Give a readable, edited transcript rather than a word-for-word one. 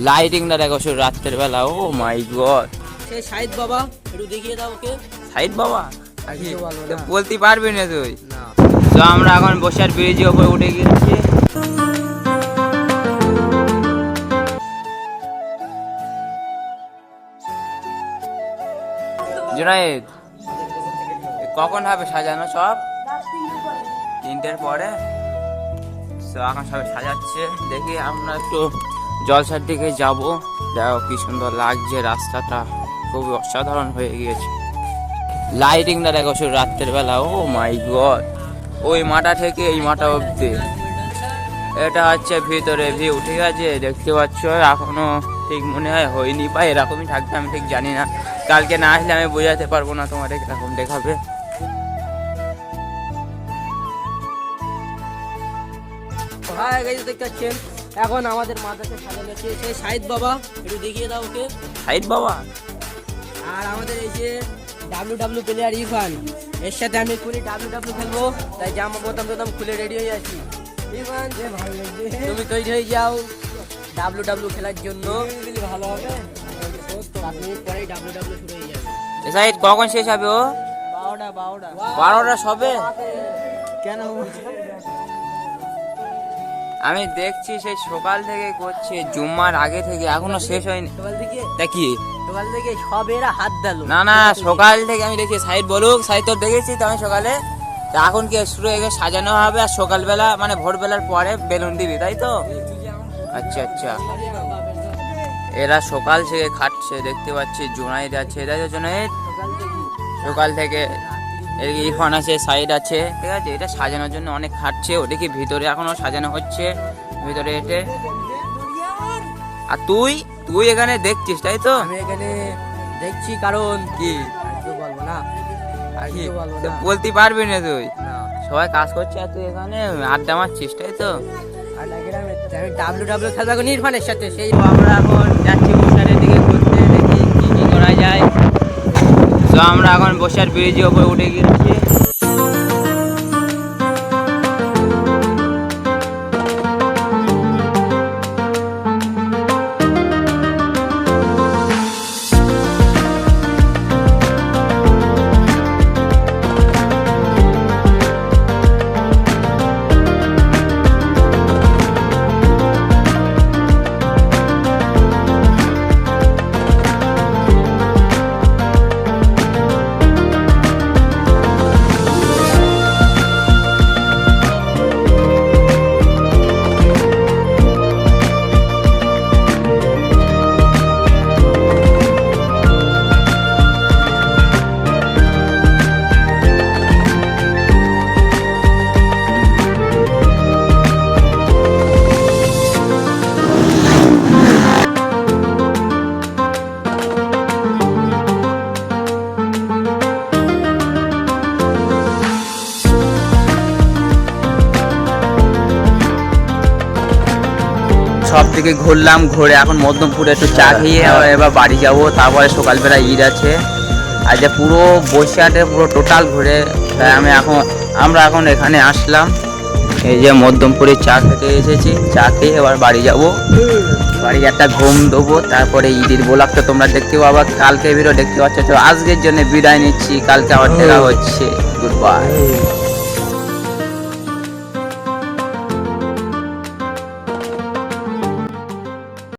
লাইটিংটা দেখো শুধু রাত্রের বেলা। ও মাই গড, সেই সাইদ বাবা একটু দেখিয়ে দাও ওকে। সাইদ বাবা আর কিছু বলবো তো না। বলতে পারবি না তুই? না। তো আমরা এখন বসার ব্রিজের উপরে উঠে গেছি। জুনায়েদ, কখন হবে সাজানো সব? 3টের পরে। তো এখন সবাই সাজাচ্ছে, দেখি আমরা একটু জলসার দিকে যাব। দেখো কি সুন্দর লাগছে রাস্তাটা, খুবই অসাধারণ হয়ে গিয়েছে। লাইটিংটা দেখো শুধু রাত্রের বেলা। ও মাই গড, ওই মাঠা থেকে এই মাঠা অব্দি এটা হচ্ছে ভিতরে ভিউ, ঠিক আছে? দেখতে পাচ্ছ এখনো ঠিক মনে হয় হয়নি, বা এরকমই থাকবে, আমি ঠিক জানি না। কালকে না আসলে আমি বোঝাতে পারবো না তোমাদের এরকম দেখাবে। হ্যাঁ গাইস, দেখতে পাচ্ছেন এখন আমাদের মাথাতে সাজানো হচ্ছে সেই সাইদ বাবা, একটু দেখিয়ে দাও ওকে। সাইদ বাবা আর আমাদের এই যে ডাব্লিউ প্লেয়ার ইরফান, এর সাথে আমি এক্ষুনি ডাব্লিউ খেলবো, তাই জামা প্রথম খুলে রেডি হয়ে আছি। ইরফান, তুমি তৈরি হয়ে যাও ডাব্লিউ খেলার জন্য। ভালো হবে, 5 মিনিট পরেই ডাব্লিউ শুরু হয়ে যাবে। সাইদ কখন শেষ হবে? ও 12টা সবে। কেন? আমি দেখছি সেই সকাল থেকে করছে, জুম্মার আগে থেকে, এখনো শেষ হয়নি। সকাল থেকে দেখি সব এরা হাত দিল। না না, সকাল থেকে আমি দেখছি। সাইড বলুক, সাইড তোর দেখেছি তো আমি সকালে। তা এখন কি শুরু হয়ে গেছে, সাজানো হবে। আর সকালবেলা মানে ভোরবেলার পরে বেলুন দিবি, তাই তো? আচ্ছা আচ্ছা, এরা সকাল থেকে খাটছে, দেখতে পাচ্ছি। জুনাইদ আছে, তাই তো? জুনাইদ সকাল থেকে, ইরফান আছে, সাইড আছে, ঠিক আছে। এটা সাজানোর জন্য অনেক খাটছে। ওটা কি ভিতরে এখনো সাজানো হচ্ছে, ভিতরে এটে। আর তুই এখানে দেখছিস, তাই তো? আমি এখানে দেখছি, কারণ কি বলবো না, তো বলতে পারবি না তুই? না। সবাই কাজ করছে আর তুই এখানে আড্ডা মারছিস, তাই তো? আর আমি ডাব্লিউ খেলবো এখন ইরফানের সাথে। সেই তো আমরা এখন যাচ্ছি বসারের দিকে ঘুরতে, দেখি কি কি করা যায়। তো আমরা এখন বসার ব্রিজের উপরে উঠে গেছি। সব দিকে ঘুরলাম, ঘুরে এখন মধ্যমপুরে একটু চা খেয়ে এবার বাড়ি যাব। তারপরে সকালবেলা ঈদ আছে। আর যে পুরো বসিরহাটে পুরো টোটাল ঘুরে তাই আমরা এখন এখানে আসলাম। এই যে মধ্যমপুরে চা খেতে এসেছি, চা খেয়ে এবার বাড়ি যাব। বাড়ি একটা ঘুম দেবো, তারপরে ঈদের ব্লগ তো তোমরা দেখতে পাবা, কালকে ভিডিও দেখতে পাচ্ছ। তো আজকের জন্য বিদায় নিচ্ছি, কালকে আবার দেখা হচ্ছে। Good bye.